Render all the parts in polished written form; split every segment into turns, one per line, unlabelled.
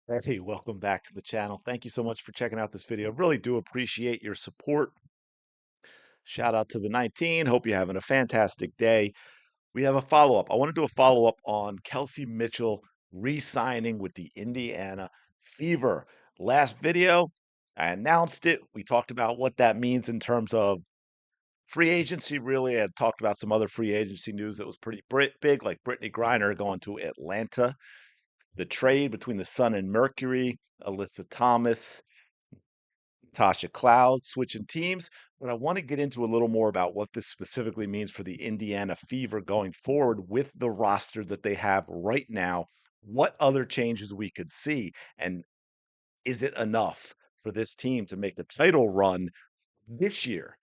Hey, welcome back to the channel. Thank you so much for checking out this video. Really do appreciate your support. Shout out to the 19. Hope you're having a fantastic day. We have a follow-up. I want to do a follow-up on Kelsey Mitchell re-signing with the Indiana Fever. Last video, I announced it. We talked about what that means in terms of free agency, really. I had talked about some other free agency news that was pretty big, like Brittany Griner going to Atlanta, the trade between the Sun and Mercury, Alyssa Thomas, Tasha Cloud switching teams, but I want to get into a little more about what this specifically means for the Indiana Fever going forward with the roster that they have right now. What other changes we could see, and is it enough for this team to make the title run this year,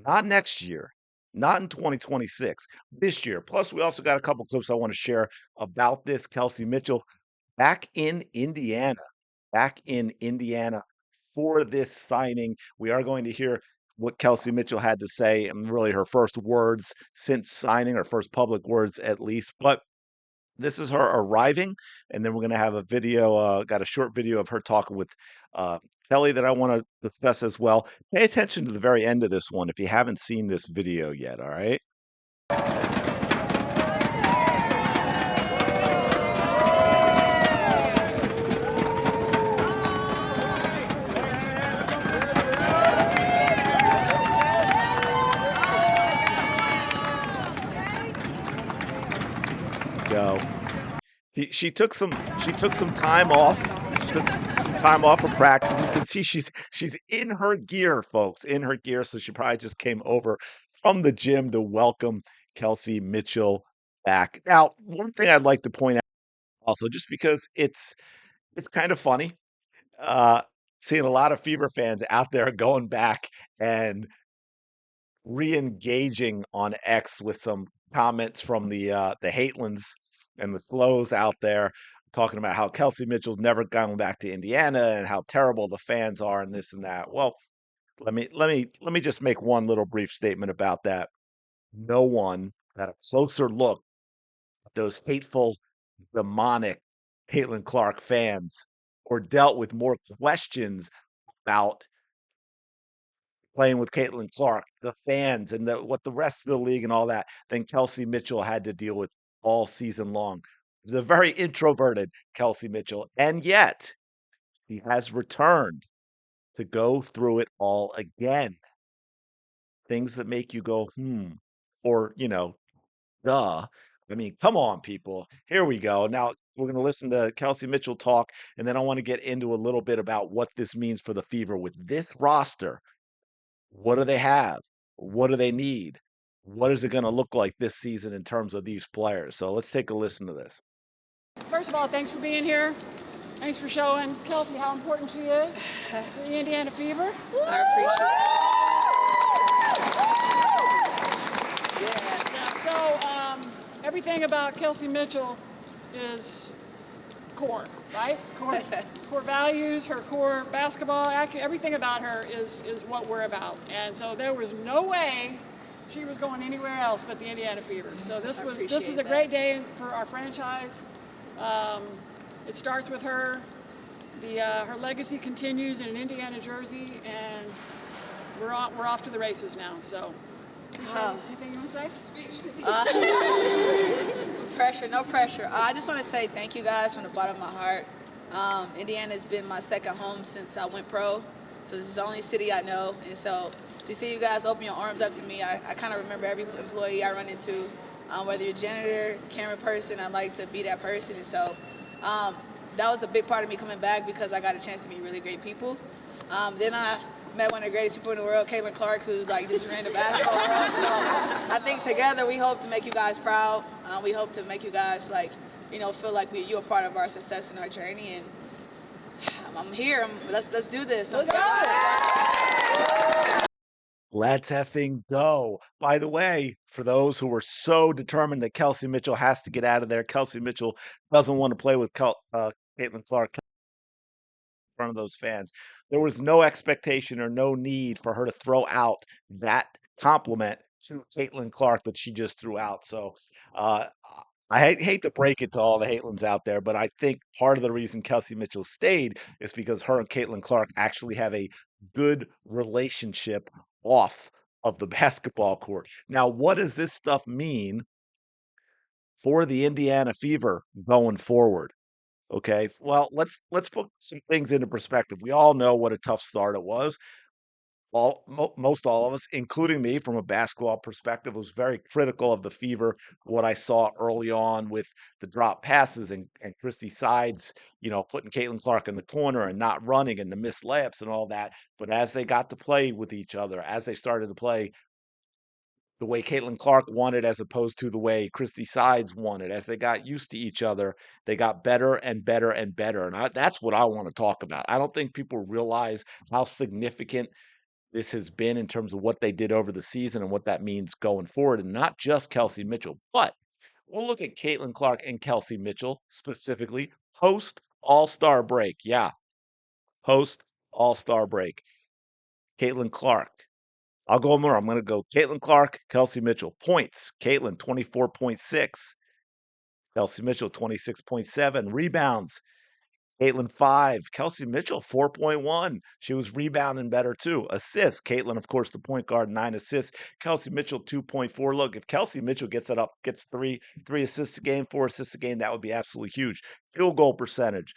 not next year, not in 2026, this year? Plus, we also got a couple clips I want to share about this Kelsey Mitchell back in Indiana, back in Indiana for this signing. We are going to hear what Kelsey Mitchell had to say, and really her first words since signing, her first public words at least. But this is her arriving, and then we're going to have a video. Got a short video of her talking with uh, Kelly that I want to discuss as well. Pay attention to the very end of this one if you haven't seen this video yet. All right. Go. She took some time off. She took some time off from practice. You can see she's in her gear, folks, in her gear. So she probably just came over from the gym to welcome Kelsey Mitchell back. Now, one thing I'd like to point out also, just because it's kind of funny, uh, seeing a lot of Fever fans out there going back and re-engaging on X with some comments from the Hatelens and the Slows out there talking about how Kelsey Mitchell's never gone back to Indiana and how terrible the fans are and this and that. Well, let me just make one little brief statement about that. No one had a closer look at those hateful, demonic Caitlin Clark fans or dealt with more questions about playing with Caitlin Clark, the fans, and what the rest of the league and all that than Kelsey Mitchell had to deal with all season long. The very introverted Kelsey Mitchell, and yet he has returned to go through it all again. Things that make you go, or duh. I mean, come on, people. Here we go. Now we're going to listen to Kelsey Mitchell talk, and then I want to get into a little bit about what this means for the Fever with this roster. What do they have? What do they need? What is it gonna look like this season in terms of these players? So let's take a listen to this.
First of all, thanks for being here. Thanks for showing Kelsey how important she is to the Indiana Fever.
I appreciate it.
Yeah, so everything about Kelsey Mitchell is core, right? Core values, her core basketball, everything about her is what we're about. And so there was no way she was going anywhere else but the Indiana Fever. So this is a great day for our franchise. It starts with her. Her legacy continues in an Indiana jersey, and we're off to the races now. So, anything you want to say?
Pressure, no pressure. I just want to say thank you guys from the bottom of my heart. Indiana has been my second home since I went pro, so this is the only city I know, and so to see you guys open your arms up to me, I kind of remember every employee I run into, whether you're a janitor, camera person, I like to be that person, and so that was a big part of me coming back because I got a chance to meet really great people. Then I met one of the greatest people in the world, Caitlin Clark, who just ran the basketball world. So I think together we hope to make you guys proud. We hope to make you guys feel like you're a part of our success and our journey. And I'm here. Let's do this.
Let's go.
Let's effing go. By the way, for those who were so determined that Kelsey Mitchell has to get out of there, Kelsey Mitchell doesn't want to play with Caitlin Clark in front of those fans. There was no expectation or no need for her to throw out that compliment to Caitlin Clark that she just threw out. So I hate to break it to all the Haitlins out there, but I think part of the reason Kelsey Mitchell stayed is because her and Caitlin Clark actually have a good relationship off of the basketball court. Now, what does this stuff mean for the Indiana Fever going forward? Okay. Well, let's put some things into perspective. We all know what a tough start it was. Most all of us, including me, from a basketball perspective, was very critical of the Fever. What I saw early on with the drop passes and Christy Sides, putting Caitlin Clark in the corner and not running and the missed layups and all that. But as they got to play with each other, as they started to play the way Caitlin Clark wanted as opposed to the way Christy Sides wanted. As they got used to each other, they got better and better and better. And that's what I want to talk about. I don't think people realize how significant this has been in terms of what they did over the season and what that means going forward. And not just Kelsey Mitchell, but we'll look at Caitlin Clark and Kelsey Mitchell specifically post All-Star break. Yeah, post All-Star break. Caitlin Clark, I'll go more. I'm going to go Caitlin Clark, Kelsey Mitchell. Points, Caitlin 24.6, Kelsey Mitchell 26.7. Rebounds, Caitlin 5, Kelsey Mitchell 4.1. She was rebounding better too. Assists, Caitlin, of course, the point guard, 9 assists. Kelsey Mitchell 2.4. Look, if Kelsey Mitchell gets it up, gets three assists a game, 4 assists a game, that would be absolutely huge. Field goal percentage,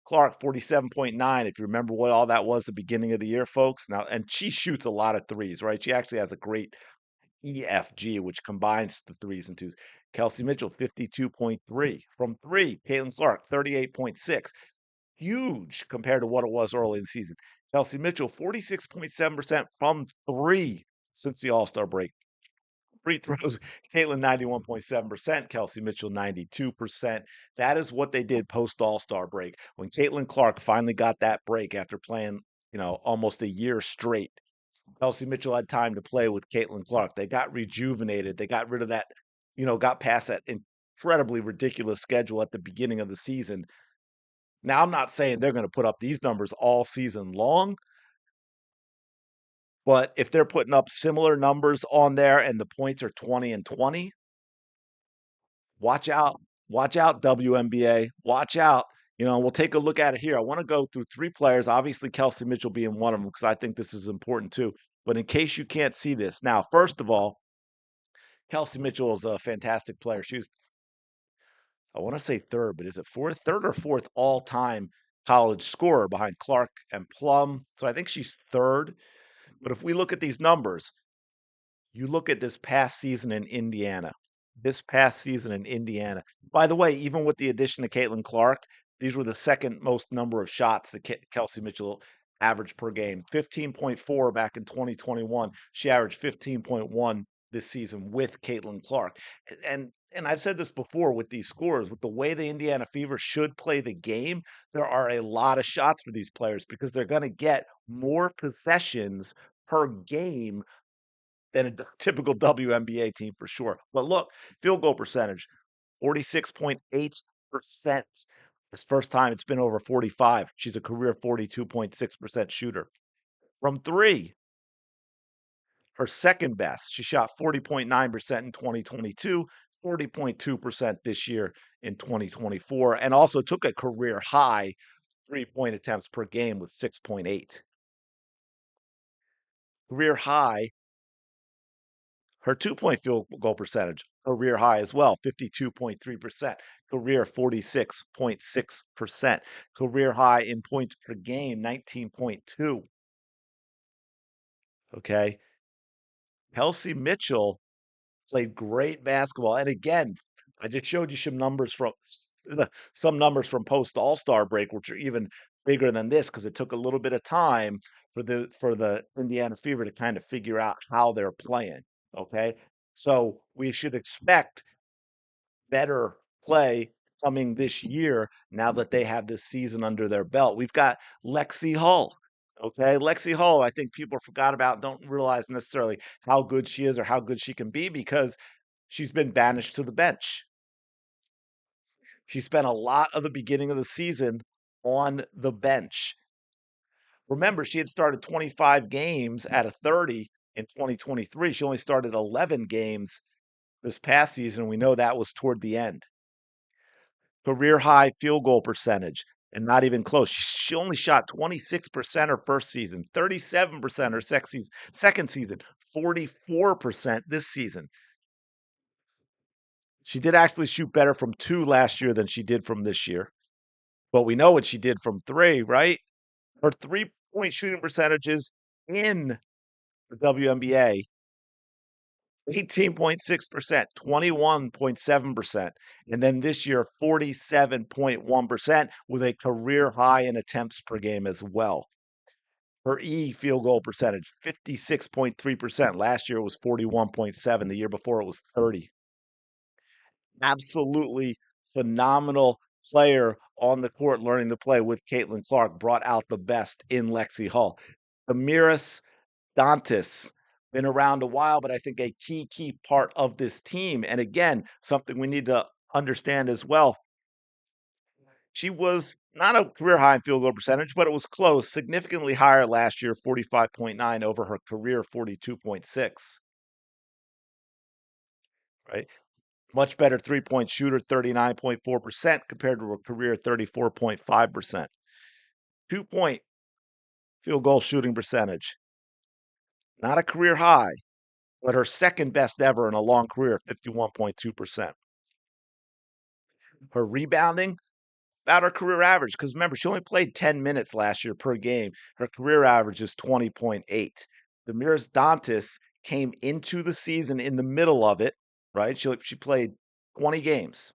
Clark, 47.9. If you remember what all that was at the beginning of the year, folks. Now, and she shoots a lot of threes, right? She actually has a great EFG, which combines the threes and twos. Kelsey Mitchell, 52.3. From three, Caitlin Clark, 38.6. Huge compared to what it was early in the season. Kelsey Mitchell, 46.7% from three since the All-Star break. Free throws, Caitlin 91.7%, Kelsey Mitchell 92%. That is what they did post All-Star break. When Caitlin Clark finally got that break after playing, almost a year straight, Kelsey Mitchell had time to play with Caitlin Clark. They got rejuvenated. They got rid of that, got past that incredibly ridiculous schedule at the beginning of the season. Now, I'm not saying they're going to put up these numbers all season long, but if they're putting up similar numbers on there and the points are 20 and 20, watch out. Watch out, WNBA. Watch out. We'll take a look at it here. I want to go through three players, obviously Kelsey Mitchell being one of them, because I think this is important too. But in case you can't see this, now, first of all, Kelsey Mitchell is a fantastic player. She was, I want to say third, but is it fourth? Third or fourth all-time college scorer behind Clark and Plum. So I think she's third. But if we look at these numbers, you look at this past season in Indiana. This past season in Indiana. By the way, even with the addition of Caitlin Clark, these were the second most number of shots that Kelsey Mitchell averaged per game. 15.4 back in 2021. She averaged 15.1 this season with Caitlin Clark. And I've said this before with these scores, with the way the Indiana Fever should play the game, there are a lot of shots for these players because they're going to get more possessions per game than a typical WNBA team for sure. But look, field goal percentage, 46.8%. This first time it's been over 45. She's a career 42.6% shooter. From three, her second best. She shot 40.9% in 2022, 40.2% this year in 2024, and also took a career high 3-point attempts per game with 6.8. Career high. Her 2-point field goal percentage, career high as well, 52.3%. Career 46.6%. Career high in points per game, 19.2. Okay. Kelsey Mitchell played great basketball. And again, I just showed you some numbers from post All-Star break, which are even bigger than this because it took a little bit of time for the Indiana Fever to kind of figure out how they're playing. Okay. So we should expect better play coming this year now that they have this season under their belt. We've got Lexi Hull. Okay, Lexi Hull, I think people forgot about, don't realize necessarily how good she is or how good she can be because she's been banished to the bench. She spent a lot of the beginning of the season on the bench. Remember, she had started 25 games out of 30 in 2023. She only started 11 games this past season. We know that was toward the end. Career high field goal percentage, and not even close. She only shot 26% her first season, 37% her second season, 44% this season. She did actually shoot better from two last year than she did from this year. But we know what she did from three, right? Her 3-point shooting percentages in the WNBA 18.6%, 21.7%, and then this year 47.1% with a career high in attempts per game as well. Her field goal percentage 56.3%. Last year it was 41.7. The year before it was 30. Absolutely phenomenal player on the court learning to play with Caitlin Clark, brought out the best in Lexi Hall. Damiris Dantas, been around a while, but I think a key part of this team. And again, something we need to understand as well. She was not a career high in field goal percentage, but it was close, significantly higher last year, 45.9 over her career 42.6. Right? Much better 3-point shooter, 39.4% compared to her career 34.5%. 2-point field goal shooting percentage. Not a career high, but her second best ever in a long career, 51.2%. Her rebounding, about her career average, because remember, she only played 10 minutes last year per game. Her career average is 20.8. Damiris Dantas came into the season in the middle of it, right? She played 20 games.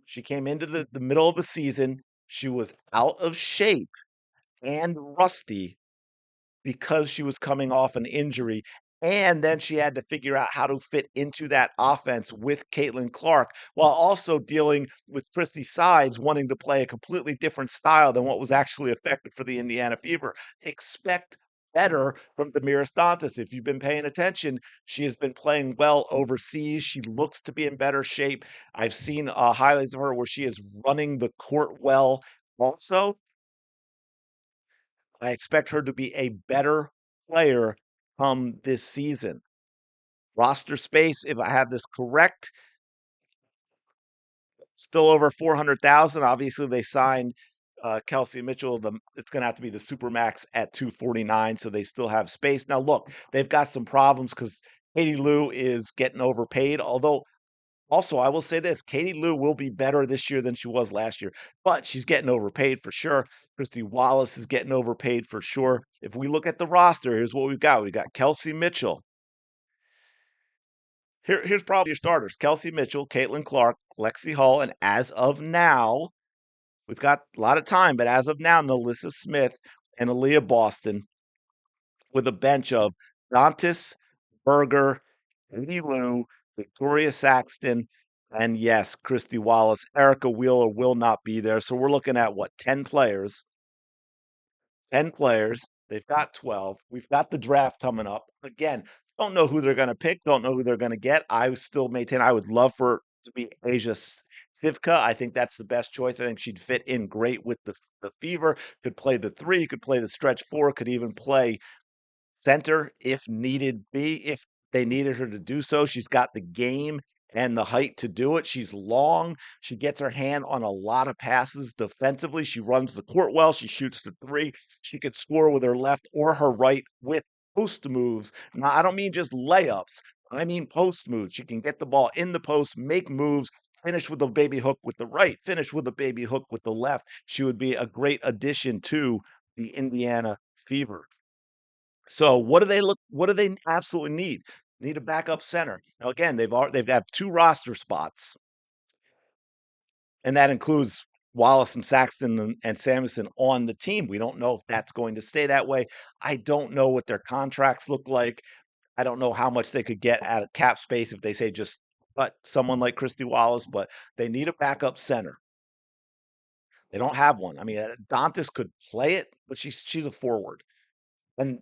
She came into the middle of the season. She was out of shape and rusty because she was coming off an injury. And then she had to figure out how to fit into that offense with Caitlin Clark while also dealing with Christy Sides wanting to play a completely different style than what was actually effective for the Indiana Fever. Expect better from Damiris Dantas. If you've been paying attention, she has been playing well overseas. She looks to be in better shape. I've seen highlights of her where she is running the court well. Also, I expect her to be a better player come this season. Roster space, if I have this correct, still over 400,000. Obviously, they signed Kelsey Mitchell. It's going to have to be the Supermax at 249, so they still have space. Now, look, they've got some problems because Katie Lou is getting overpaid. Although, also, I will say this: Katie Lou will be better this year than she was last year, but she's getting overpaid for sure. Christy Wallace is getting overpaid for sure. If we look at the roster, here's what we've got: we got Kelsey Mitchell. Here's probably your starters: Kelsey Mitchell, Caitlin Clark, Lexi Hull, and as of now, we've got a lot of time, but as of now, Nalissa Smith and Aaliyah Boston with a bench of Dantas, Berger, Katie Lou, Victoria Saxton, and yes, Christy Wallace. Erica Wheeler will not be there. So we're looking at what, 10 players? 10 players. They've got 12. We've got the draft coming up. Again, don't know who they're going to pick, don't know who they're going to get. I still maintain I would love for to be Asia Sivka. I think that's the best choice. I think she'd fit in great with the Fever. Could play the three, could play the stretch four, could even play center if needed be, if they needed her to do so. She's got the game and the height to do it. She's long. She gets her hand on a lot of passes defensively. She runs the court well. She shoots the three. She could score with her left or her right with post moves. Now, I don't mean just layups. I mean post moves. She can get the ball in the post, make moves, finish with a baby hook with the right, finish with a baby hook with the left. She would be a great addition to the Indiana Fever. So what do they absolutely need? Need a backup center. Now again, they've got two roster spots, and that includes Wallace and Saxton and Samuelson on the team. We don't know if that's going to stay that way. I don't know what their contracts look like. I don't know how much they could get out of cap space if they say just cut someone like Christy Wallace, but they need a backup center. They don't have one. I mean, Dantas could play it, but she's a forward. And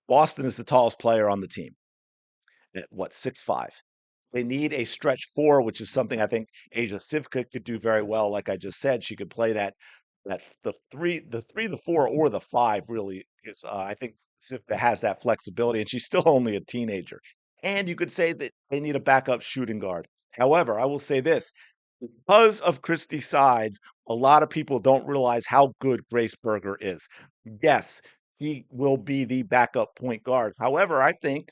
Boston is the tallest player on the team at what, 6'5". They need a stretch four, which is something I think Asia Sivka could do very well. Like I just said, she could play that the four, or the five. Really is. I think Sivka has that flexibility, and she's still only a teenager. and you could say that they need a backup shooting guard. However, I will say this, because of Christie's sides, a lot of people don't realize how good Grace Berger is. Yes, he will be the backup point guard. However, I think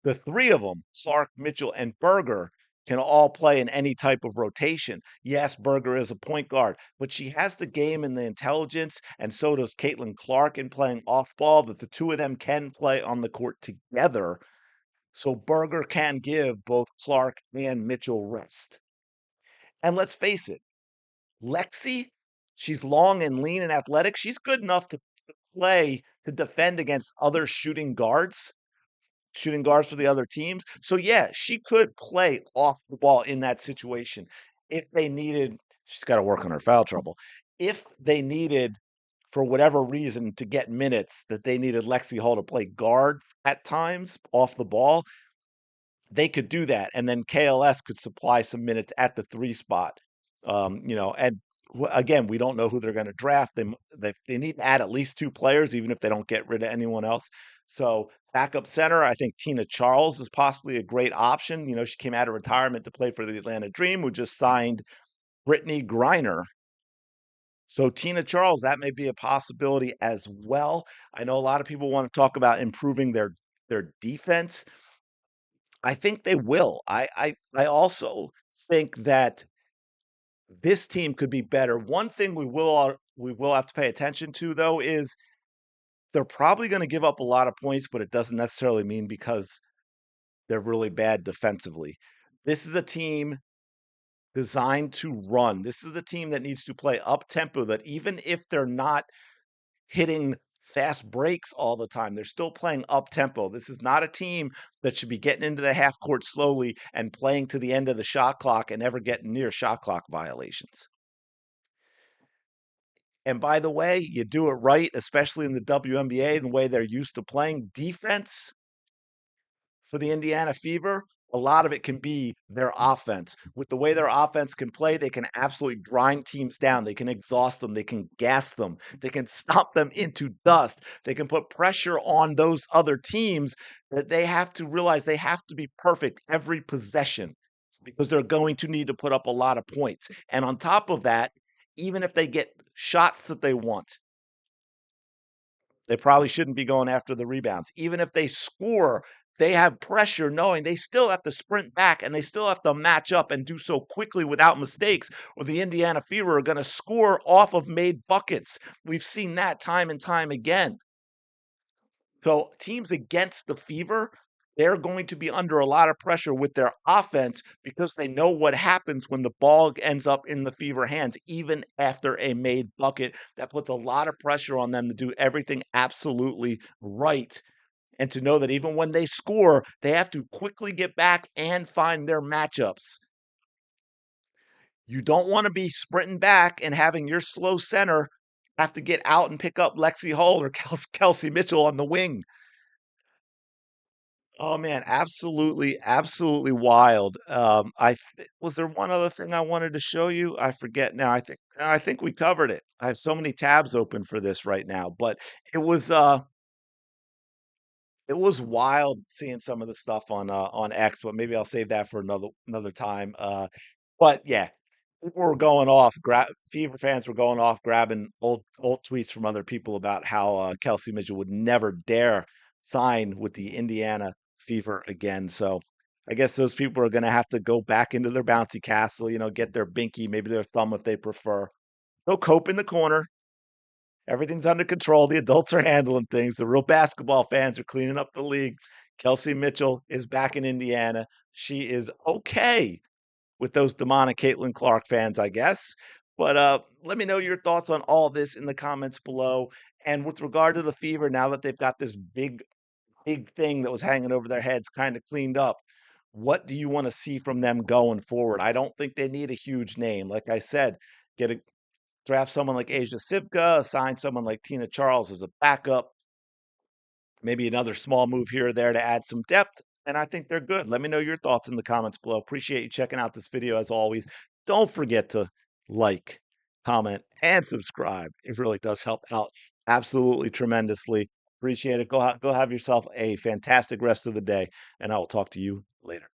the three of them, Clark, Mitchell, and Berger, can all play in any type of rotation. Yes, Berger is a point guard, but she has the game and the intelligence, and so does Caitlin Clark in playing off ball, that the two of them can play on the court together. So Berger can give both Clark and Mitchell rest. And let's face it, Lexi, she's long and lean and athletic. She's good enough to play to defend against other shooting guards for the other teams. So yeah, she could play off the ball in that situation. If they needed, she's got to work on her foul trouble. If they needed, for whatever reason, to get minutes, that they needed Lexi Hall to play guard at times off the ball, they could do that, and then KLS could supply some minutes at the three spot. And again, we don't know who they're going to draft. They need to add at least two players, even if they don't get rid of anyone else. So backup center, I think Tina Charles is possibly a great option. She came out of retirement to play for the Atlanta Dream, who just signed Brittany Griner. So Tina Charles, that may be a possibility as well. I know a lot of people want to talk about improving their defense. I think they will. I also think that this team could be better. One thing we will have to pay attention to, though, is they're probably going to give up a lot of points, but it doesn't necessarily mean because they're really bad defensively. This is a team designed to run. This is a team that needs to play up tempo, that even if they're not hitting fast breaks all the time, they're still playing up tempo. This is not a team that should be getting into the half court slowly and playing to the end of the shot clock and never getting near shot clock violations. And by the way, you do it right, especially in the WNBA, the way they're used to playing defense for the Indiana Fever, a lot of it can be their offense. With the way their offense can play, they can absolutely grind teams down. They can exhaust them. They can gas them. They can stomp them into dust. They can put pressure on those other teams, that they have to realize they have to be perfect every possession, because they're going to need to put up a lot of points. And on top of that, even if they get shots that they want, they probably shouldn't be going after the rebounds. Even if they score, they have pressure knowing they still have to sprint back, and they still have to match up and do so quickly without mistakes, or the Indiana Fever are going to score off of made buckets. We've seen that time and time again. So teams against the Fever, they're going to be under a lot of pressure with their offense, because they know what happens when the ball ends up in the Fever hands, even after a made bucket. That puts a lot of pressure on them to do everything absolutely right. And to know that even when they score, they have to quickly get back and find their matchups. You don't want to be sprinting back and having your slow center have to get out and pick up Lexi Hull or Kelsey Mitchell on the wing. Oh man, absolutely, absolutely wild. Was there one other thing I wanted to show you? I forget now. I think we covered it. I have so many tabs open for this right now, but it was uh it was wild seeing some of the stuff on X, but maybe I'll save that for another time. But yeah, people were going off. Fever fans were going off, grabbing old tweets from other people about how Kelsey Mitchell would never dare sign with the Indiana Fever again. So I guess those people are going to have to go back into their bouncy castle. Get their binky, maybe their thumb if they prefer. Go cope in the corner. Everything's under control. The adults are handling things. The real basketball fans are cleaning up the league. Kelsey Mitchell is back in Indiana. She is okay with those demonic Caitlin Clark fans, I guess. But let me know your thoughts on all this in the comments below. And with regard to the Fever, now that they've got this big thing that was hanging over their heads kind of cleaned up, what do you want to see from them going forward? I don't think they need a huge name. Like I said, get a draft someone like Asia Sivka, sign someone like Tina Charles as a backup, maybe another small move here or there to add some depth, and I think they're good. Let me know your thoughts in the comments below. Appreciate you checking out this video as always. Don't forget to like, comment, and subscribe. It really does help out absolutely tremendously. Appreciate it. Go have yourself a fantastic rest of the day, and I will talk to you later.